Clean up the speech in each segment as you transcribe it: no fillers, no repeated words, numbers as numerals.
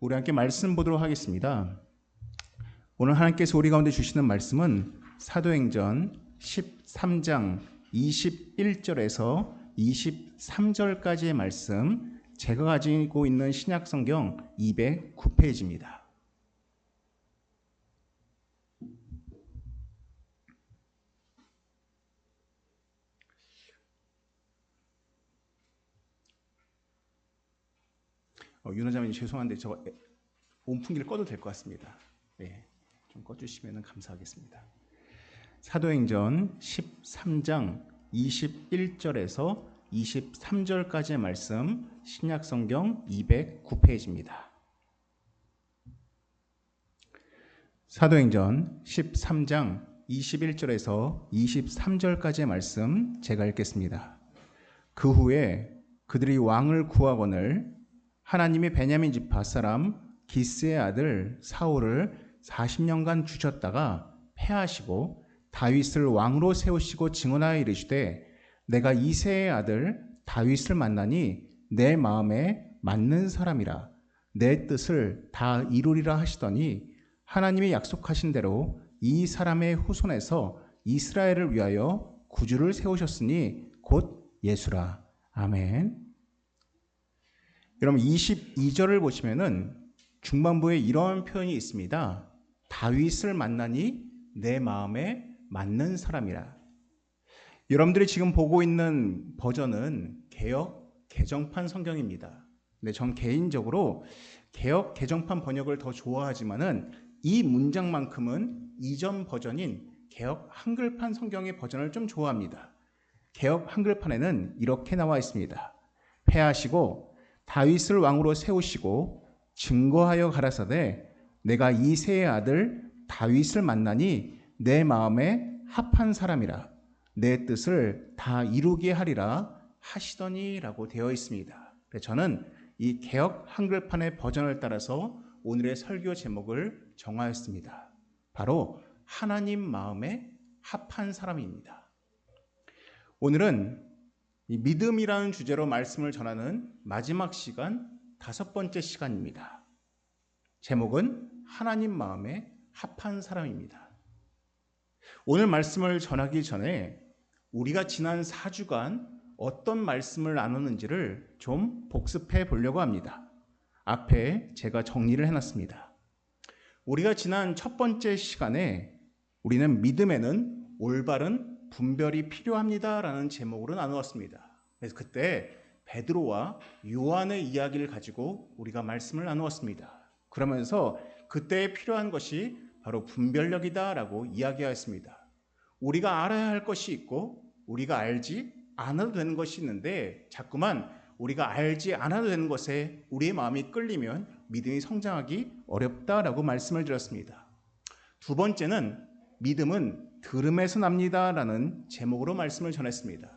우리 함께 말씀 보도록 하겠습니다. 오늘 하나님께서 우리 가운데 주시는 말씀은 사도행전 13장 21절에서 23절까지의 말씀, 제가 가지고 있는 신약성경 209페이지입니다. 윤호자매님 죄송한데 저 온풍기를 꺼도 될 것 같습니다. 네, 좀 꺼주시면 감사하겠습니다. 사도행전 13장 21절에서 23절까지의 말씀, 신약성경 209페이지입니다. 사도행전 13장 21절에서 23절까지의 말씀 제가 읽겠습니다. 그 후에 그들이 왕을 구하거늘 하나님의 베냐민 지파 사람 기스의 아들 사울을 40년간 주셨다가 패하시고 다윗을 왕으로 세우시고 증언하여 이르시되 내가 이새의 아들 다윗을 만나니 내 마음에 맞는 사람이라 내 뜻을 다 이루리라 하시더니 하나님이 약속하신 대로 이 사람의 후손에서 이스라엘을 위하여 구주를 세우셨으니 곧 예수라. 아멘. 여러분 22절을 보시면은 중반부에 이런 표현이 있습니다. 다윗을 만나니 내 마음에 맞는 사람이라. 여러분들이 지금 보고 있는 버전은 개역 개정판 성경입니다. 근데 전 개인적으로 개역 개정판 번역을 더 좋아하지만은 이 문장만큼은 이전 버전인 개역 한글판 성경의 버전을 좀 좋아합니다. 개역 한글판에는 이렇게 나와 있습니다. 패하시고 다윗을 왕으로 세우시고 증거하여 가라사대 내가 이새의 아들 다윗을 만나니 내 마음에 합한 사람이라 내 뜻을 다 이루게 하리라 하시더니 라고 되어 있습니다. 저는 이 개역 한글판의 버전을 따라서 오늘의 설교 제목을 정하였습니다. 바로 하나님 마음에 합한 사람입니다. 오늘은 이 믿음이라는 주제로 말씀을 전하는 마지막 시간, 5번째 시간입니다. 제목은 하나님 마음에 합한 사람입니다. 오늘 말씀을 전하기 전에 우리가 지난 4주간 어떤 말씀을 나누는지를 좀 복습해 보려고 합니다. 앞에 제가 정리를 해놨습니다. 우리가 지난 첫 번째 시간에 우리는 믿음에는 올바른 분별이 필요합니다라는 제목으로 나누었습니다. 그래서 그때 베드로와 요한의 이야기를 가지고 우리가 말씀을 나누었습니다. 그러면서 그때 필요한 것이 바로 분별력이다라고 이야기하였습니다. 우리가 알아야 할 것이 있고 우리가 알지 않아도 되는 것이 있는데 자꾸만 우리가 알지 않아도 되는 것에 우리의 마음이 끌리면 믿음이 성장하기 어렵다라고 말씀을 드렸습니다. 두 번째는 믿음은 들음에서 납니다라는 제목으로 말씀을 전했습니다.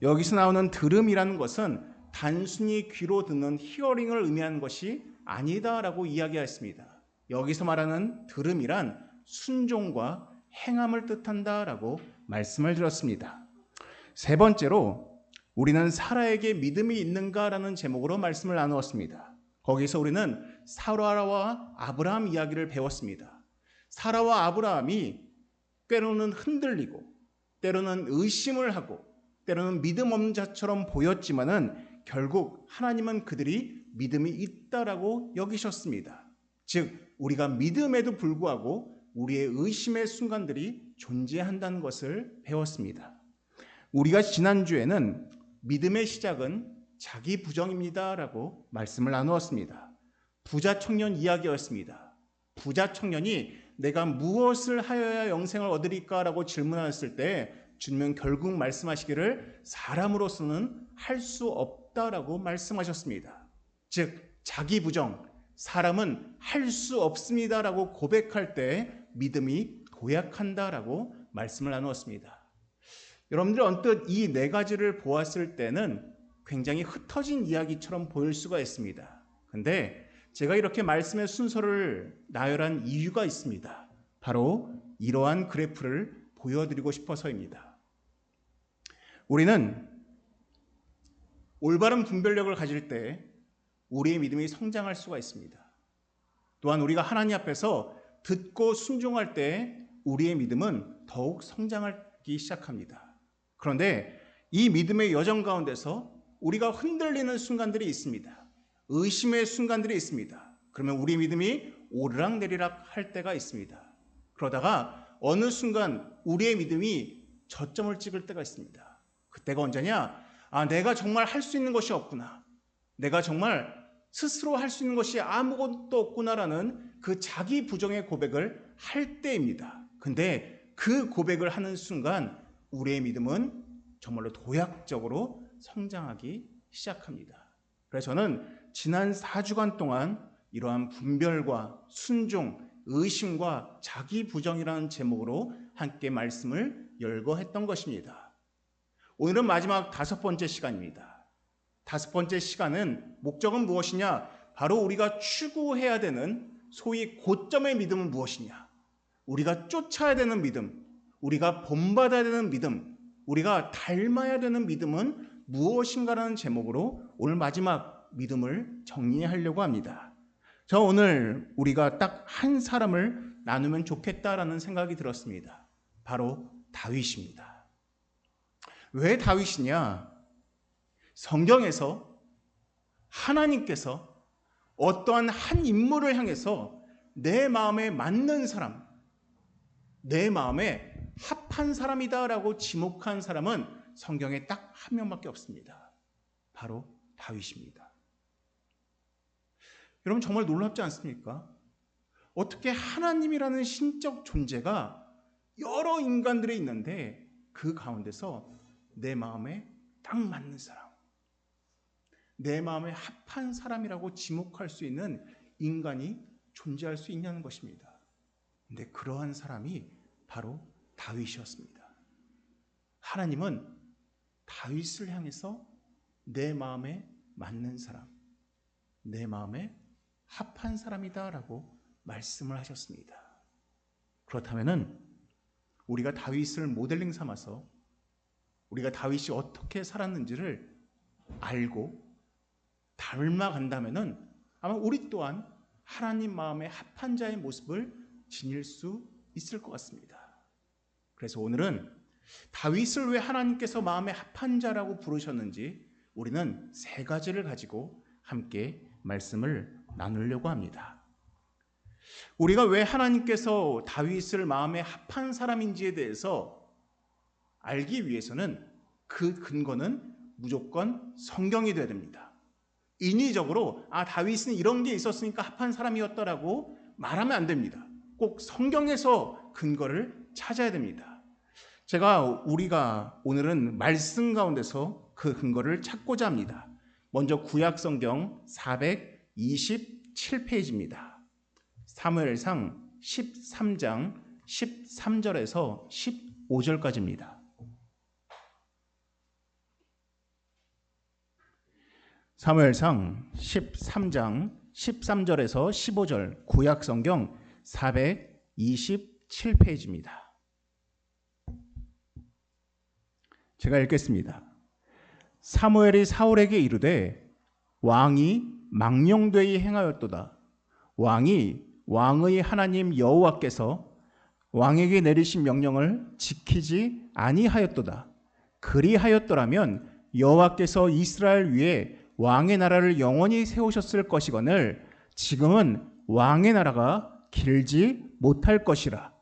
여기서 나오는 들음이라는 것은 단순히 귀로 듣는 히어링을 의미하는 것이 아니다라고 이야기하였습니다. 여기서 말하는 들음이란 순종과 행함을 뜻한다라고 말씀을 드렸습니다. 세 번째로 우리는 사라에게 믿음이 있는가라는 제목으로 말씀을 나누었습니다. 거기서 우리는 사라와 아브라함 이야기를 배웠습니다. 사라와 아브라함이 때로는 흔들리고 때로는 의심을 하고 때로는 믿음 없는 자처럼 보였지만은 결국 하나님은 그들이 믿음이 있다라고 여기셨습니다. 즉 우리가 믿음에도 불구하고 우리의 의심의 순간들이 존재한다는 것을 배웠습니다. 우리가 지난주에는 믿음의 시작은 자기 부정입니다라고 말씀을 나누었습니다. 부자 청년 이야기였습니다. 부자 청년이 내가 무엇을 하여야 영생을 얻으리까라고 질문하였을 때 주님은 결국 말씀하시기를 사람으로서는 할 수 없다라고 말씀하셨습니다. 즉 자기 부정, 사람은 할 수 없습니다라고 고백할 때 믿음이 도약한다라고 말씀을 나누었습니다. 여러분들이 언뜻 이 네 가지를 보았을 때는 굉장히 흩어진 이야기처럼 보일 수가 있습니다. 근데 제가 이렇게 말씀의 순서를 나열한 이유가 있습니다. 바로 이러한 그래프를 보여드리고 싶어서입니다. 우리는 올바른 분별력을 가질 때 우리의 믿음이 성장할 수가 있습니다. 또한 우리가 하나님 앞에서 듣고 순종할 때 우리의 믿음은 더욱 성장하기 시작합니다. 그런데 이 믿음의 여정 가운데서 우리가 흔들리는 순간들이 있습니다. 의심의 순간들이 있습니다. 그러면 우리 믿음이 오르락내리락 할 때가 있습니다. 그러다가 어느 순간 우리의 믿음이 저점을 찍을 때가 있습니다. 그때가 언제냐? 내가 정말 할 수 있는 것이 없구나. 내가 정말 스스로 할 수 있는 것이 아무것도 없구나라는 그 자기 부정의 고백을 할 때입니다. 근데 그 고백을 하는 순간 우리의 믿음은 정말로 도약적으로 성장하기 시작합니다. 그래서 저는 지난 4주간 동안 이러한 분별과 순종, 의심과 자기 부정이라는 제목으로 함께 말씀을 열거했던 것입니다. 오늘은 마지막 5번째 시간입니다. 5번째 시간은 목적은 무엇이냐? 바로 우리가 추구해야 되는 소위 고점의 믿음은 무엇이냐? 우리가 쫓아야 되는 믿음, 우리가 본받아야 되는 믿음, 우리가 닮아야 되는 믿음은 무엇인가라는 제목으로 오늘 마지막 믿음을 정리하려고 합니다. 저 오늘 우리가 딱 한 사람을 나누면 좋겠다라는 생각이 들었습니다. 바로 다윗입니다. 왜 다윗이냐? 성경에서 하나님께서 어떠한 한 인물을 향해서 내 마음에 맞는 사람, 내 마음에 합한 사람이다라고 지목한 사람은 성경에 딱 한 명밖에 없습니다. 바로 다윗입니다. 여러분 정말 놀랍지 않습니까? 어떻게 하나님이라는 신적 존재가 여러 인간들이 있는데 그 가운데서 내 마음에 딱 맞는 사람, 내 마음에 합한 사람이라고 지목할 수 있는 인간이 존재할 수 있냐는 것입니다. 근데 그러한 사람이 바로 다윗이었습니다. 하나님은 다윗을 향해서 내 마음에 맞는 사람, 내 마음에 합한 사람이다라고 말씀을 하셨습니다. 그렇다면은 우리가 다윗을 모델링 삼아서 우리가 다윗이 어떻게 살았는지를 알고 닮아간다면은 아마 우리 또한 하나님 마음에 합한 자의 모습을 지닐 수 있을 것 같습니다. 그래서 오늘은 다윗을 왜 하나님께서 마음에 합한 자라고 부르셨는지 우리는 3가지를 가지고 함께 말씀을 나누려고 합니다. 우리가 왜 하나님께서 다윗을 마음에 합한 사람인지에 대해서 알기 위해서는 그 근거는 무조건 성경이 되어야 됩니다. 인위적으로 다윗은 이런 게 있었으니까 합한 사람이었다라고 말하면 안 됩니다. 꼭 성경에서 근거를 찾아야 됩니다. 우리가 오늘은 말씀 가운데서 그 근거를 찾고자 합니다. 먼저 구약 성경 427페이지입니다. 사무엘상 13장 13절에서 15절까지입니다. 사무엘상 13장 13절에서 15절 구약 성경 427페이지입니다. 제가 읽겠습니다. 사무엘이 사울에게 이르되 왕이 망령되이 행하였도다. 왕이 왕의 하나님 여호와께서 왕에게 내리신 명령을 지키지 아니하였도다. 그리하였더라면 여호와께서 이스라엘 위에 왕의 나라를 영원히 세우셨을 것이거늘 지금은 왕의 나라가 길지 못할 것이라.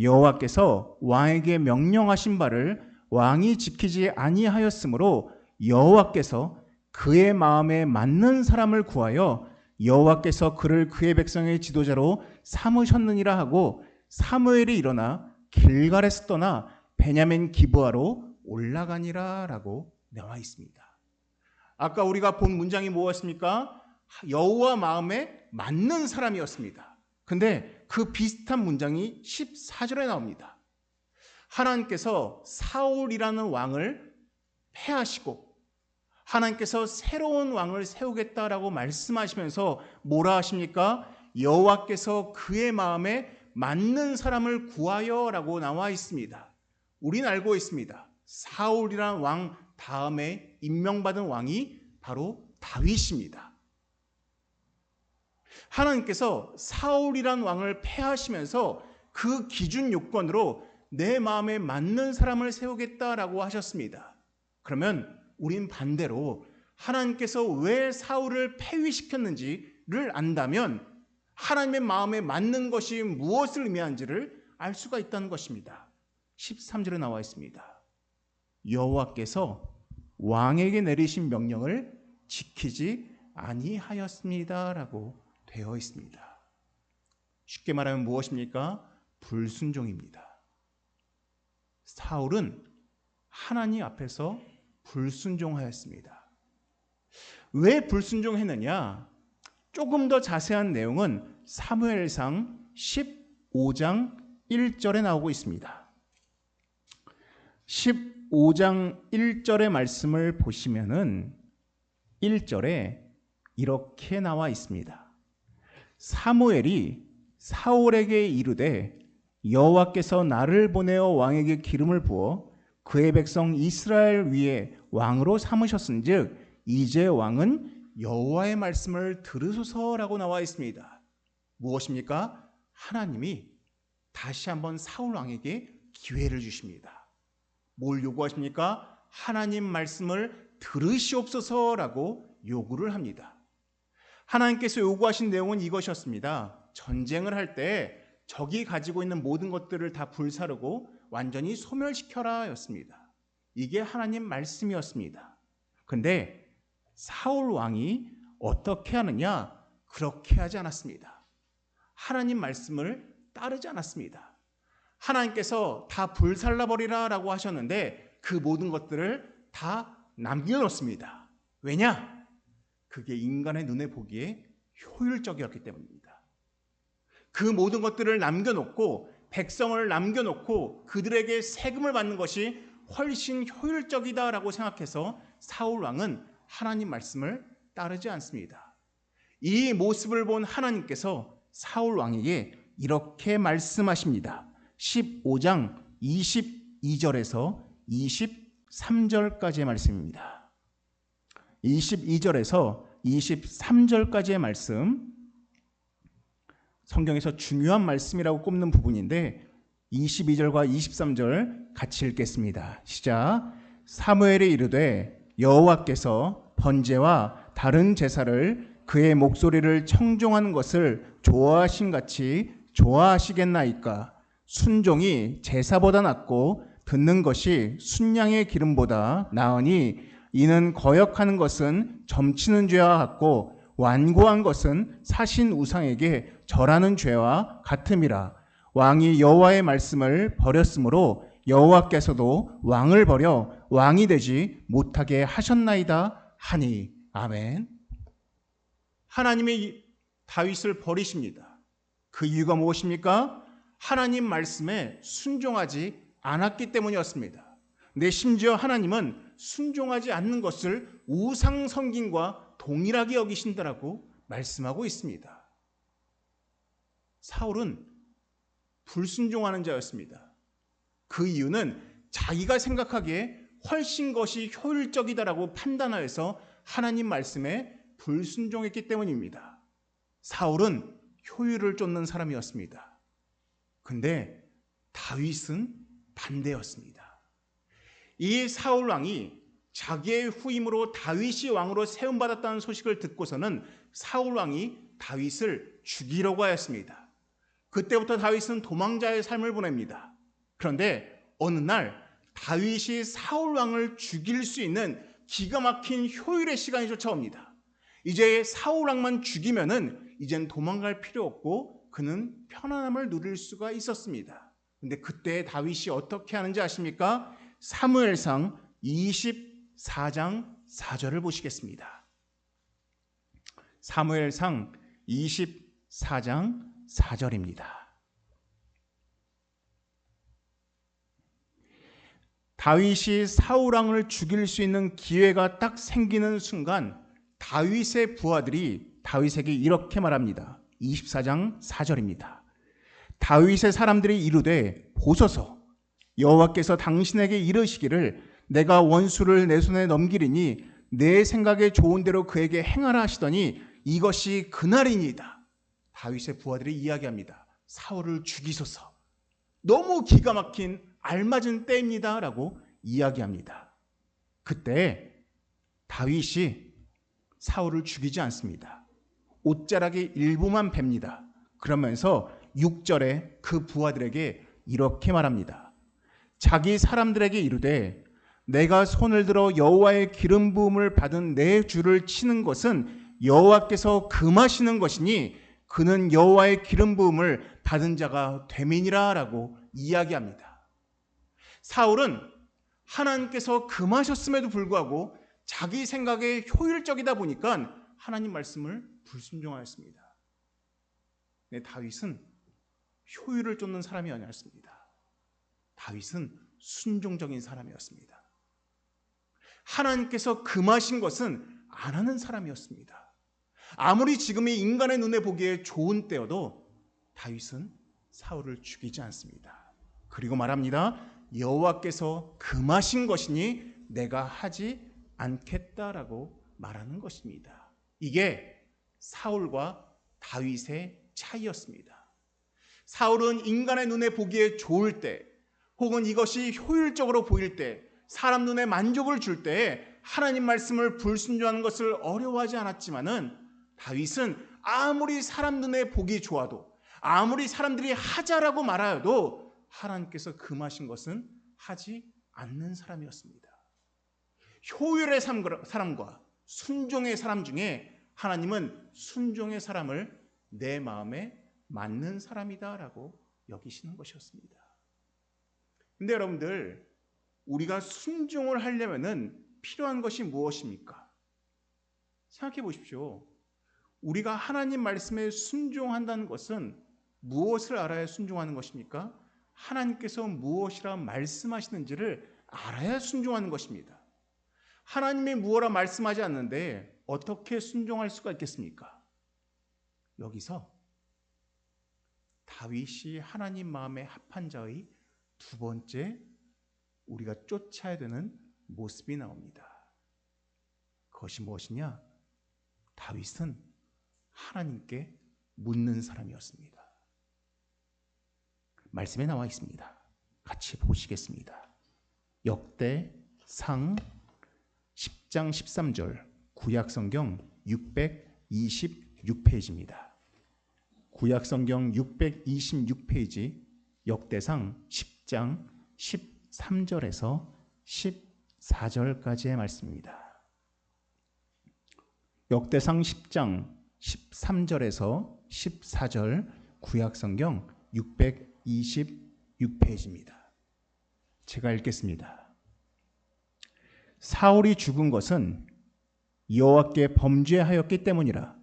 여호와께서 왕에게 명령하신 바를 왕이 지키지 아니하였으므로 여호와께서 그의 마음에 맞는 사람을 구하여 여호와께서 그를 그의 백성의 지도자로 삼으셨느니라 하고 사무엘이 일어나 길갈에서 떠나 베냐민 기브아로 올라가니라 라고 나와 있습니다. 아까 우리가 본 문장이 무엇입니까? 여호와 마음에 맞는 사람이었습니다. 근데 그 비슷한 문장이 14절에 나옵니다. 하나님께서 사울이라는 왕을 패하시고 하나님께서 새로운 왕을 세우겠다라고 말씀하시면서 뭐라 하십니까? 여호와께서 그의 마음에 맞는 사람을 구하여라고 나와 있습니다. 우리는 알고 있습니다. 사울이라는 왕 다음에 임명받은 왕이 바로 다윗입니다. 하나님께서 사울이란 왕을 폐하시면서 그 기준 요건으로 내 마음에 맞는 사람을 세우겠다라고 하셨습니다. 그러면 우린 반대로 하나님께서 왜 사울을 폐위시켰는지를 안다면 하나님의 마음에 맞는 것이 무엇을 의미하는지를 알 수가 있다는 것입니다. 13절에 나와 있습니다. 여호와께서 왕에게 내리신 명령을 지키지 아니하였습니다라고 되어 있습니다. 쉽게 말하면 무엇입니까? 불순종입니다. 사울은 하나님 앞에서 불순종하였습니다. 왜 불순종했느냐? 조금 더 자세한 내용은 사무엘상 15장 1절에 나오고 있습니다. 15장 1절의 말씀을 보시면은 1절에 이렇게 나와 있습니다. 사무엘이 사울에게 이르되 여호와께서 나를 보내어 왕에게 기름을 부어 그의 백성 이스라엘 위에 왕으로 삼으셨은즉 이제 왕은 여호와의 말씀을 들으소서라고 나와 있습니다. 무엇입니까? 하나님이 다시 한번 사울 왕에게 기회를 주십니다. 뭘 요구하십니까? 하나님 말씀을 들으시옵소서라고 요구를 합니다. 하나님께서 요구하신 내용은 이것이었습니다. 전쟁을 할 때 적이 가지고 있는 모든 것들을 다 불사르고 완전히 소멸시켜라 였습니다. 이게 하나님 말씀이었습니다. 그런데 사울 왕이 어떻게 하느냐? 그렇게 하지 않았습니다. 하나님 말씀을 따르지 않았습니다. 하나님께서 다 불살라버리라 라고 하셨는데 그 모든 것들을 다 남겨놓습니다. 왜냐? 그게 인간의 눈에 보기에 효율적이었기 때문입니다. 그 모든 것들을 남겨놓고 백성을 남겨놓고 그들에게 세금을 받는 것이 훨씬 효율적이다라고 생각해서 사울 왕은 하나님 말씀을 따르지 않습니다. 이 모습을 본 하나님께서 사울 왕에게 이렇게 말씀하십니다. 15장 22절에서 23절까지의 말씀입니다. 22절에서 23절까지의 말씀, 성경에서 중요한 말씀이라고 꼽는 부분인데 22절과 23절 같이 읽겠습니다. 시작. 사무엘이 이르되 여호와께서 번제와 다른 제사를 그의 목소리를 청종하는 것을 좋아하신 같이 좋아하시겠나이까? 순종이 제사보다 낫고 듣는 것이 순양의 기름보다 나으니 이는 거역하는 것은 점치는 죄와 같고 완고한 것은 사신 우상에게 절하는 죄와 같음이라. 왕이 여호와의 말씀을 버렸으므로 여호와께서도 왕을 버려 왕이 되지 못하게 하셨나이다 하니. 아멘. 하나님이 다윗을 버리십니다. 그 이유가 무엇입니까? 하나님 말씀에 순종하지 않았기 때문이었습니다. 근데 심지어 하나님은 순종하지 않는 것을 우상 섬김과 동일하게 여기신다라고 말씀하고 있습니다. 사울은 불순종하는 자였습니다. 그 이유는 자기가 생각하기에 훨씬 것이 효율적이다라고 판단하여서 하나님 말씀에 불순종했기 때문입니다. 사울은 효율을 쫓는 사람이었습니다. 근데 다윗은 반대였습니다. 이 사울 왕이 자기의 후임으로 다윗이 왕으로 세움받았다는 소식을 듣고서는 사울 왕이 다윗을 죽이려고 하였습니다. 그때부터 다윗은 도망자의 삶을 보냅니다. 그런데 어느 날 다윗이 사울 왕을 죽일 수 있는 기가 막힌 효율의 시간이 쫓아옵니다. 이제 사울 왕만 죽이면은 이젠 도망갈 필요 없고 그는 편안함을 누릴 수가 있었습니다. 근데 그때 다윗이 어떻게 하는지 아십니까? 사무엘상 24장 4절을 보시겠습니다. 사무엘상 24장 4절입니다. 다윗이 사울 왕을 죽일 수 있는 기회가 딱 생기는 순간 다윗의 부하들이 다윗에게 이렇게 말합니다. 24장 4절입니다. 다윗의 사람들이 이르되 보소서 여호와께서 당신에게 이르시기를 내가 원수를 내 손에 넘기리니 내 생각에 좋은 대로 그에게 행하라 하시더니 이것이 그날이니이다. 다윗의 부하들이 이야기합니다. 사울을 죽이소서. 너무 기가 막힌 알맞은 때입니다 라고 이야기합니다. 그때 다윗이 사울을 죽이지 않습니다. 옷자락의 일부만 베니다. 그러면서 6절에 그 부하들에게 이렇게 말합니다. 자기 사람들에게 이르되 내가 손을 들어 여호와의 기름 부음을 받은 내 주를 치는 것은 여호와께서 금하시는 것이니 그는 여호와의 기름 부음을 받은 자가 됨이니라 라고 이야기합니다. 사울은 하나님께서 금하셨음에도 불구하고 자기 생각에 효율적이다 보니까 하나님 말씀을 불순종하였습니다. 네, 다윗은 효율을 쫓는 사람이 아니었습니다. 다윗은 순종적인 사람이었습니다. 하나님께서 금하신 것은 안 하는 사람이었습니다. 아무리 지금이 인간의 눈에 보기에 좋은 때여도 다윗은 사울을 죽이지 않습니다. 그리고 말합니다. 여호와께서 금하신 것이니 내가 하지 않겠다라고 말하는 것입니다. 이게 사울과 다윗의 차이였습니다. 사울은 인간의 눈에 보기에 좋을 때 혹은 이것이 효율적으로 보일 때 사람 눈에 만족을 줄 때 하나님 말씀을 불순종하는 것을 어려워하지 않았지만은 다윗은 아무리 사람 눈에 보기 좋아도 아무리 사람들이 하자라고 말하여도 하나님께서 금하신 것은 하지 않는 사람이었습니다. 효율의 사람과 순종의 사람 중에 하나님은 순종의 사람을 내 마음에 맞는 사람이다라고 여기시는 것이었습니다. 근데 여러분들, 우리가 순종을 하려면은 필요한 것이 무엇입니까? 생각해 보십시오. 우리가 하나님 말씀에 순종한다는 것은 무엇을 알아야 순종하는 것입니까? 하나님께서 무엇이라 말씀하시는지를 알아야 순종하는 것입니다. 하나님이 무엇라 말씀하지 않는데 어떻게 순종할 수가 있겠습니까? 여기서 다윗이 하나님 마음에 합한 자의 두 번째 우리가 쫓아야 되는 모습이 나옵니다. 그것이 무엇이냐? 다윗은 하나님께 묻는 사람이었습니다. 말씀에 나와 있습니다. 같이 보시겠습니다. 역대상 10장 13절 구약성경 626페이지입니다. 구약성경 626페이지 역대상 10장 13절에서 14절까지의 말씀입니다. 역대상 10장 13절에서 14절 구약성경 626페이지입니다. 제가 읽겠습니다. 사울이 죽은 것은 여호와께 범죄하였기 때문이라.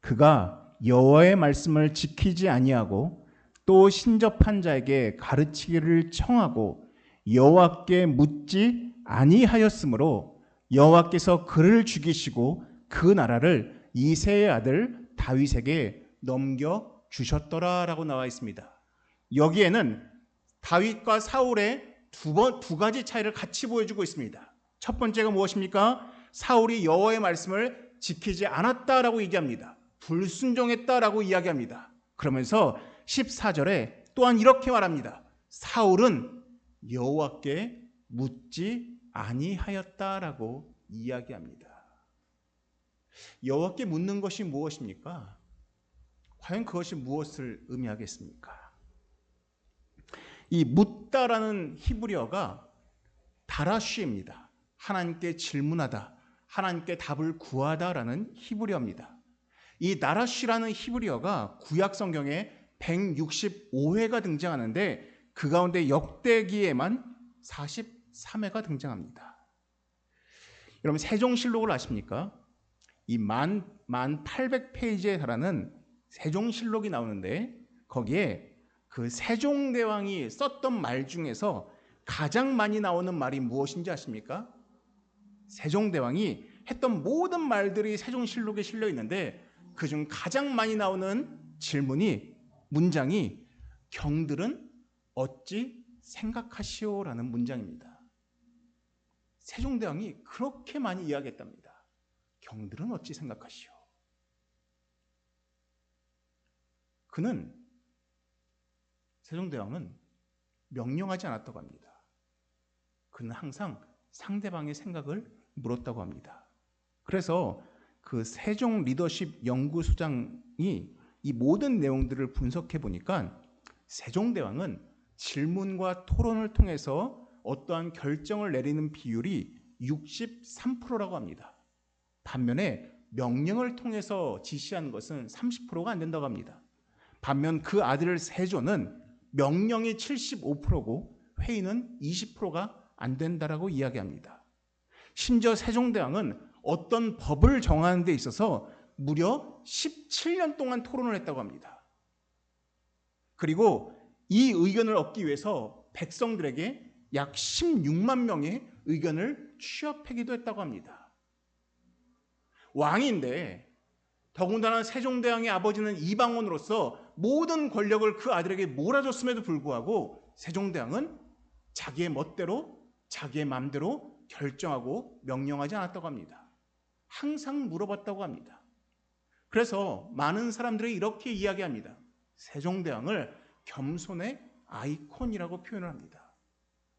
그가 여호와의 말씀을 지키지 아니하고 또 신접한 자에게 가르치기를 청하고 여호와께 묻지 아니하였으므로 여호와께서 그를 죽이시고 그 나라를 이새의 아들 다윗에게 넘겨주셨더라라고 나와 있습니다. 여기에는 다윗과 사울의 두 가지 차이를 같이 보여주고 있습니다. 첫 번째가 무엇입니까? 사울이 여호와의 말씀을 지키지 않았다라고 얘기합니다. 불순종했다라고 이야기합니다. 그러면서 14절에 또한 이렇게 말합니다. 사울은 여호와께 묻지 아니하였다라고 이야기합니다. 여호와께 묻는 것이 무엇입니까? 과연 그것이 무엇을 의미하겠습니까? 이 묻다라는 히브리어가 다라쉬입니다. 하나님께 질문하다, 하나님께 답을 구하다라는 히브리어입니다. 이 다라쉬라는 히브리어가 구약 성경에 165회가 등장하는데 그 가운데 역대기에만 43회가 등장합니다. 여러분 세종실록을 아십니까? 이 1800페이지에 달하는 세종실록이 나오는데 거기에 그 세종대왕이 썼던 말 중에서 가장 많이 나오는 말이 무엇인지 아십니까? 세종대왕이 했던 모든 말들이 세종실록에 실려 있는데 그중 가장 많이 나오는 문장이 경들은 어찌 생각하시오라는 문장입니다. 세종대왕이 그렇게 많이 이야기했답니다. 경들은 어찌 생각하시오. 세종대왕은 명령하지 않았다고 합니다. 그는 항상 상대방의 생각을 물었다고 합니다. 그래서 그 세종 리더십 연구소장이 이 모든 내용들을 분석해 보니까 세종대왕은 질문과 토론을 통해서 어떠한 결정을 내리는 비율이 63%라고 합니다. 반면에 명령을 통해서 지시한 것은 30%가 안 된다고 합니다. 반면 그 아들 세조는 명령이 75%고 회의는 20%가 안 된다라고 이야기합니다. 심지어 세종대왕은 어떤 법을 정하는 데 있어서 무려 17년 동안 토론을 했다고 합니다. 그리고 이 의견을 얻기 위해서 백성들에게 약 16만 명의 의견을 취합하기도 했다고 합니다. 왕인데 더군다나 세종대왕의 아버지는 이방원으로서 모든 권력을 그 아들에게 몰아줬음에도 불구하고 세종대왕은 자기의 멋대로 자기의 마음대로 결정하고 명령하지 않았다고 합니다. 항상 물어봤다고 합니다. 그래서 많은 사람들이 이렇게 이야기합니다. 세종대왕을 겸손의 아이콘이라고 표현을 합니다.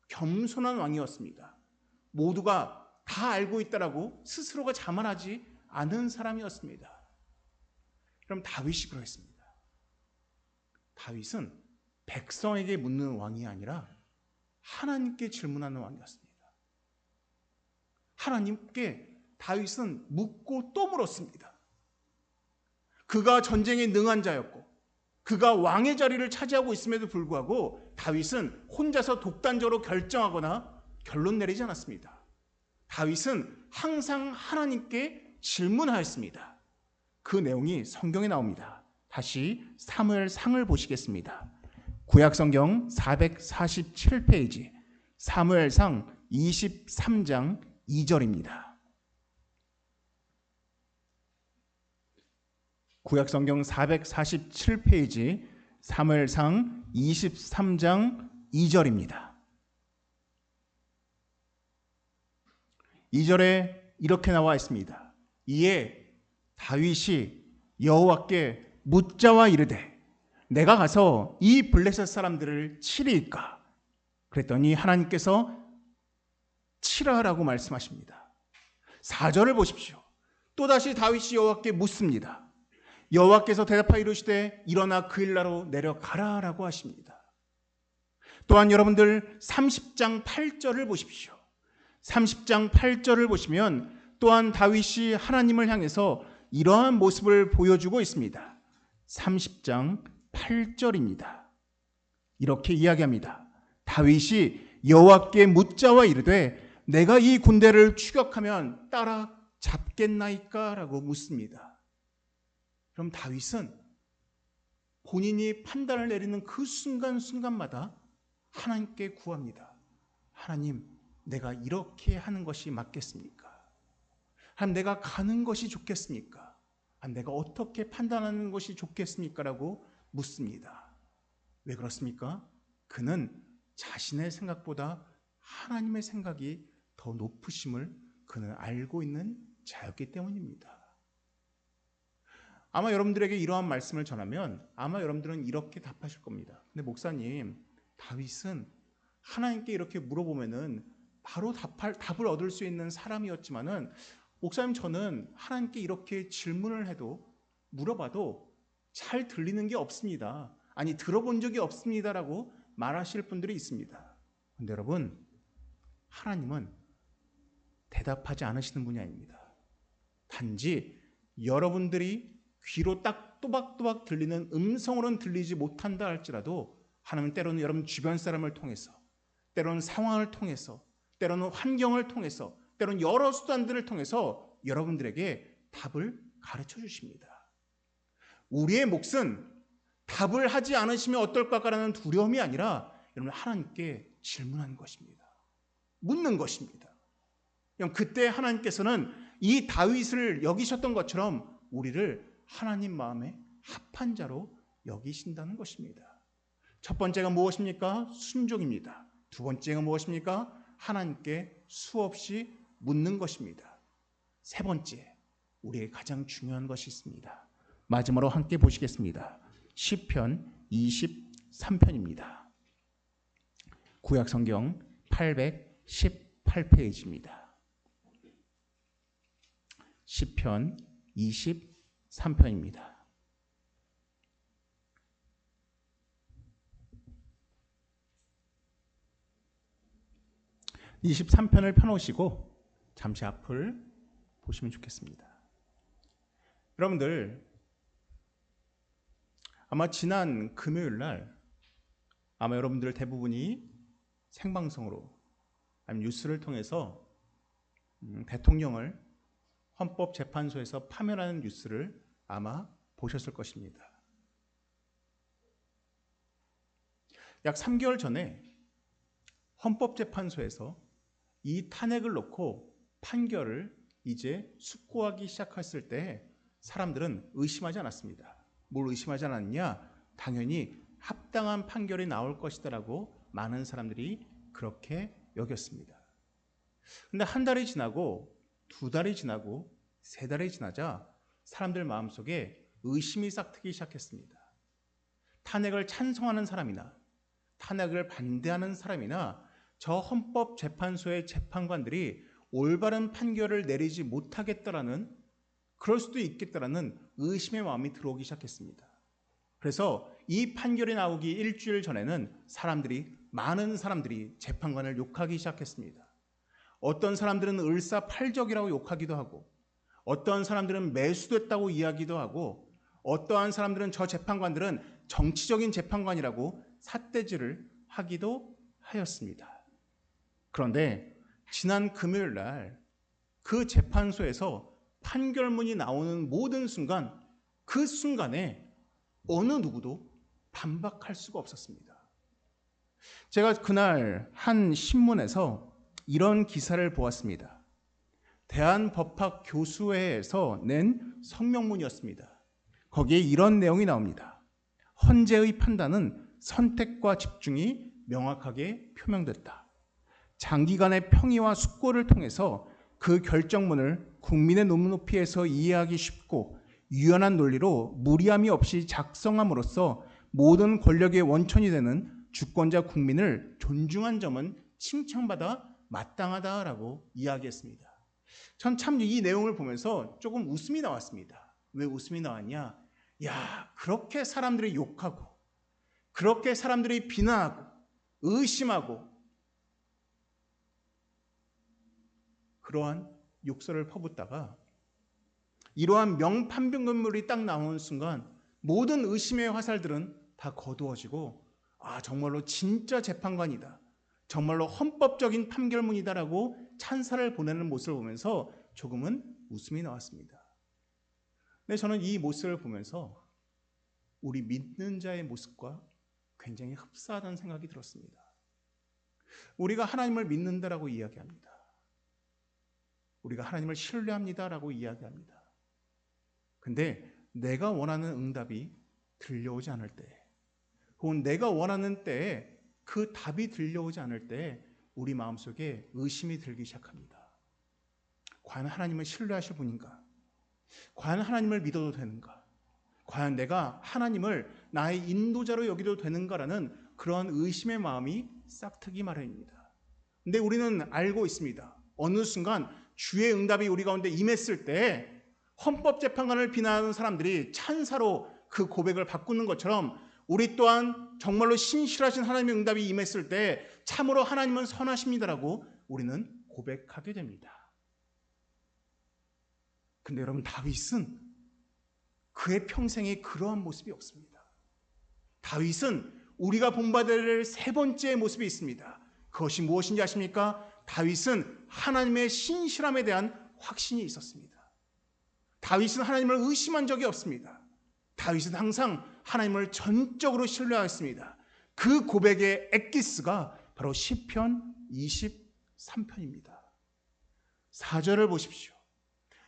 겸손한 왕이었습니다. 모두가 다 알고 있다라고 스스로가 자만하지 않은 사람이었습니다. 그럼 다윗이 그러했습니다. 다윗은 백성에게 묻는 왕이 아니라 하나님께 질문하는 왕이었습니다. 하나님께 다윗은 묻고 또 물었습니다. 그가 전쟁에 능한 자였고 그가 왕의 자리를 차지하고 있음에도 불구하고 다윗은 혼자서 독단적으로 결정하거나 결론 내리지 않았습니다. 다윗은 항상 하나님께 질문하였습니다. 그 내용이 성경에 나옵니다. 다시 사무엘상을 보시겠습니다. 구약성경 447페이지 사무엘상 23장 2절입니다. 구약성경 447페이지 사무엘상 23장 2절입니다. 2절에 이렇게 나와 있습니다. 이에 다윗이 여호와께 묻자와 이르되 내가 가서 이 블레셋 사람들을 치리이까? 그랬더니 하나님께서 치라라고 말씀하십니다. 4절을 보십시오. 또다시 다윗이 여호와께 묻습니다. 여호와께서 대답하여 이르시되 일어나 그 일나로 내려가라라고 하십니다. 또한 여러분들 30장 8절을 보십시오. 30장 8절을 보시면 또한 다윗이 하나님을 향해서 이러한 모습을 보여주고 있습니다. 30장 8절입니다. 이렇게 이야기합니다. 다윗이 여호와께 묻자와 이르되 내가 이 군대를 추격하면 따라잡겠나이까? 라고 묻습니다. 그럼 다윗은 본인이 판단을 내리는 그 순간순간마다 하나님께 구합니다. 하나님, 내가 이렇게 하는 것이 맞겠습니까? 하나님, 내가 가는 것이 좋겠습니까? 내가 어떻게 판단하는 것이 좋겠습니까? 라고 묻습니다. 왜 그렇습니까? 그는 자신의 생각보다 하나님의 생각이 더 높으심을 그는 알고 있는 자였기 때문입니다. 아마 여러분들에게 이러한 말씀을 전하면 아마 여러분들은 이렇게 답하실 겁니다. 근데 목사님, 다윗은 하나님께 이렇게 물어보면은 바로 답을 얻을 수 있는 사람이었지만은 목사님, 저는 하나님께 이렇게 질문을 해도 물어봐도 잘 들리는 게 없습니다. 아니, 들어본 적이 없습니다라고 말하실 분들이 있습니다. 근데 여러분, 하나님은 대답하지 않으시는 분이 아닙니다. 단지 여러분들이 귀로 딱 또박또박 들리는 음성으로는 들리지 못한다 할지라도 하나님은 때로는 여러분 주변 사람을 통해서, 때로는 상황을 통해서, 때로는 환경을 통해서, 때로는 여러 수단들을 통해서 여러분들에게 답을 가르쳐 주십니다. 우리의 몫은 답을 하지 않으시면 어떨까라는 두려움이 아니라 여러분 하나님께 질문하는 것입니다. 묻는 것입니다. 그때 하나님께서는 이 다윗을 여기셨던 것처럼 우리를 하나님 마음에 합한 자로 여기신다는 것입니다. 첫 번째가 무엇입니까? 순종입니다. 두 번째가 무엇입니까? 하나님께 수없이 묻는 것입니다. 세 번째, 우리의 가장 중요한 것이 있습니다. 마지막으로 함께 보시겠습니다. 시편 23편입니다. 구약성경 818페이지입니다. 시편 23편입니다. 이 23편을 펴놓으시고 잠시 앞을 보시면 좋겠습니다. 여러분들, 아마 지난 금요일 날 아마 여러분들 대부분이 생방송으로 아니면 뉴스를 통해서 대통령을 헌법재판소에서 파면하는 뉴스를 아마 보셨을 것입니다. 약 3개월 전에 헌법재판소에서 이 탄핵을 놓고 판결을 이제 숙고하기 시작했을 때 사람들은 의심하지 않았습니다. 뭘 의심하지 않았냐? 당연히 합당한 판결이 나올 것이다라고 많은 사람들이 그렇게 여겼습니다. 그런데 한 달이 지나고 2달이 지나고 3달이 지나자 사람들 마음속에 의심이 싹트기 시작했습니다. 탄핵을 찬성하는 사람이나 탄핵을 반대하는 사람이나 저 헌법재판소의 재판관들이 올바른 판결을 내리지 못하겠다라는, 그럴 수도 있겠다라는 의심의 마음이 들어오기 시작했습니다. 그래서 이 판결이 나오기 일주일 전에는 많은 사람들이 재판관을 욕하기 시작했습니다. 어떤 사람들은 을사팔적이라고 욕하기도 하고, 어떤 사람들은 매수됐다고 이야기도 하고, 어떠한 사람들은 저 재판관들은 정치적인 재판관이라고 삿대질을 하기도 하였습니다. 그런데 지난 금요일 날 그 재판소에서 판결문이 나오는 모든 순간, 그 순간에 어느 누구도 반박할 수가 없었습니다. 제가 그날 한 신문에서 이런 기사를 보았습니다. 대한법학교수회에서 낸 성명문이었습니다. 거기에 이런 내용이 나옵니다. 헌재의 판단은 선택과 집중이 명확하게 표명됐다. 장기간의 평의와 숙고를 통해서 그 결정문을 국민의 눈높이에서 이해하기 쉽고 유연한 논리로 무리함이 없이 작성함으로써 모든 권력의 원천이 되는 주권자 국민을 존중한 점은 칭찬받아 마땅하다라고 이야기했습니다. 전 참 이 내용을 보면서 조금 웃음이 나왔습니다. 왜 웃음이 나왔냐? 야, 그렇게 사람들이 욕하고, 그렇게 사람들이 비난하고, 의심하고, 그러한 욕설을 퍼붓다가 이러한 명판결문이 딱 나오는 순간 모든 의심의 화살들은 다 거두어지고, 아, 정말로 진짜 재판관이다, 정말로 헌법적인 판결문이다라고 찬사를 보내는 모습을 보면서 조금은 웃음이 나왔습니다. 근데 저는 이 모습을 보면서 우리 믿는 자의 모습과 굉장히 흡사하다는 생각이 들었습니다. 우리가 하나님을 믿는다라고 이야기합니다. 우리가 하나님을 신뢰합니다라고 이야기합니다. 근데 내가 원하는 응답이 들려오지 않을 때, 혹은 내가 원하는 때에 그 답이 들려오지 않을 때 우리 마음속에 의심이 들기 시작합니다. 과연 하나님을 신뢰하실 분인가? 과연 하나님을 믿어도 되는가? 과연 내가 하나님을 나의 인도자로 여기도 되는가라는 그러한 의심의 마음이 싹트기 마련입니다. 근데 우리는 알고 있습니다. 어느 순간 주의 응답이 우리 가운데 임했을 때 헌법재판관을 비난하는 사람들이 찬사로 그 고백을 바꾸는 것처럼 우리 또한 정말로 신실하신 하나님의 응답이 임했을 때 참으로 하나님은 선하십니다라고 우리는 고백하게 됩니다. 근데 여러분, 다윗은 그의 평생에 그러한 모습이 없습니다. 다윗은 우리가 본받아야 될 세 번째 모습이 있습니다. 그것이 무엇인지 아십니까? 다윗은 하나님의 신실함에 대한 확신이 있었습니다. 다윗은 하나님을 의심한 적이 없습니다. 다윗은 항상 하나님을 전적으로 신뢰하였습니다. 그 고백의 엑기스가 바로 시편 23편입니다. 4절을 보십시오.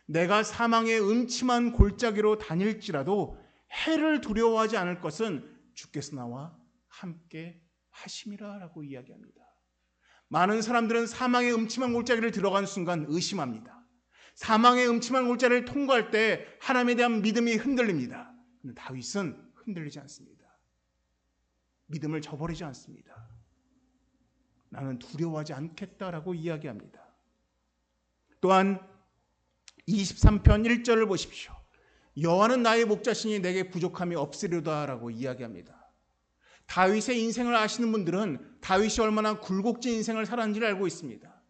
내가 사망의 음침한 골짜기로 다닐지라도 해를 두려워하지 않을 것은 주께서 나와 함께 하심이라 라고 이야기합니다. 많은 사람들은 사망의 음침한 골짜기를 들어간 순간 의심합니다. 사망의 음침한 골짜기를 통과할 때 하나님에 대한 믿음이 흔들립니다. 근데 다윗은 흔들리지 않습니다. 믿음을 저버리지 않습니다. 나는 두려워하지 않겠다라고 이야기합니다. 또한 23편 1절을 보십시오. 여호와는 나의 목자시니 내게 부족함이 없으리로다라고 이야기합니다. 다윗의 인생을 아시는 분들은 다윗이 얼마나 굴곡진 인생을 살았는지를 알고 있습니다.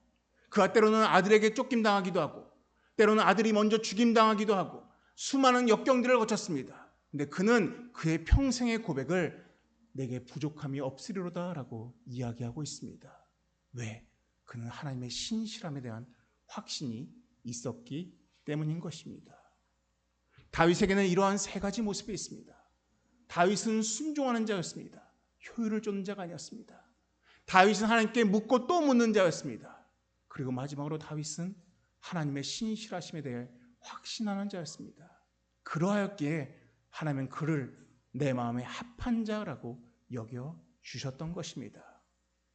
그가 때로는 아들에게 쫓김당하기도 하고 때로는 아들이 먼저 죽임당하기도 하고 수많은 역경들을 거쳤습니다. 근데 그는 그의 평생의 고백을 내게 부족함이 없으리로다라고 이야기하고 있습니다. 왜? 그는 하나님의 신실함에 대한 확신이 있었기 때문인 것입니다. 다윗에게는 이러한 세 가지 모습이 있습니다. 다윗은 순종하는 자였습니다. 효율을 쫓는 자가 아니었습니다. 다윗은 하나님께 묻고 또 묻는 자였습니다. 그리고 마지막으로 다윗은 하나님의 신실하심에 대해 확신하는 자였습니다. 그러하였기에 하나님은 그를 내 마음에 합한 자라고 여겨 주셨던 것입니다.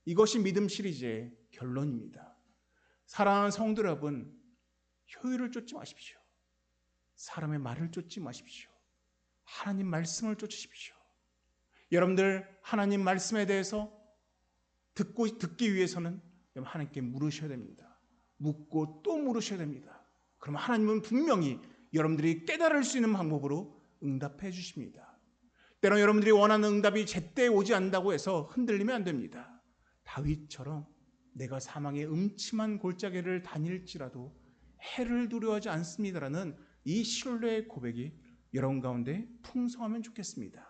이것이 믿음 시리즈의 결론입니다. 사랑하는 성도 여러분, 효율을 쫓지 마십시오. 사람의 말을 쫓지 마십시오. 하나님 말씀을 쫓으십시오. 여러분들 하나님 말씀에 대해서 듣기 위해서는 하나님께 물으셔야 됩니다. 묻고 또 물으셔야 됩니다. 그러면 하나님은 분명히 여러분들이 깨달을 수 있는 방법으로 응답해 주십니다. 때론 여러분들이 원하는 응답이 제때 오지 않는다고 해서 흔들리면 안 됩니다. 다윗처럼 내가 사망의 음침한 골짜기를 다닐지라도 해를 두려워하지 않습니다라는 이 신뢰의 고백이 여러분 가운데 풍성하면 좋겠습니다.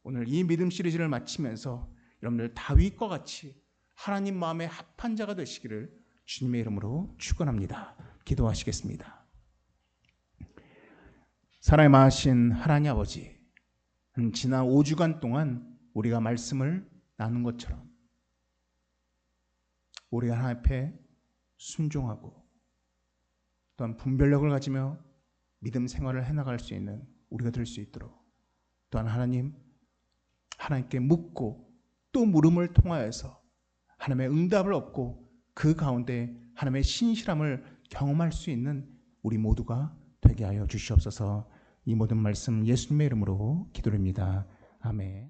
오늘 이 믿음 시리즈를 마치면서 여러분들 다윗과 같이 하나님 마음에 합한 자가 되시기를 주님의 이름으로 축원합니다. 기도하시겠습니다. 사랑의 많으신 하나님 아버지, 지난 5주간 동안 우리가 말씀을 나눈 것처럼 우리가 하나님 앞에 순종하고 또한 분별력을 가지며 믿음 생활을 해나갈 수 있는 우리가 될 수 있도록, 또한 하나님께 묻고 또 물음을 통하여서 하나님의 응답을 얻고 그 가운데 하나님의 신실함을 경험할 수 있는 우리 모두가 되게 하여 주시옵소서. 이 모든 말씀 예수님의 이름으로 기도드립니다. 아멘.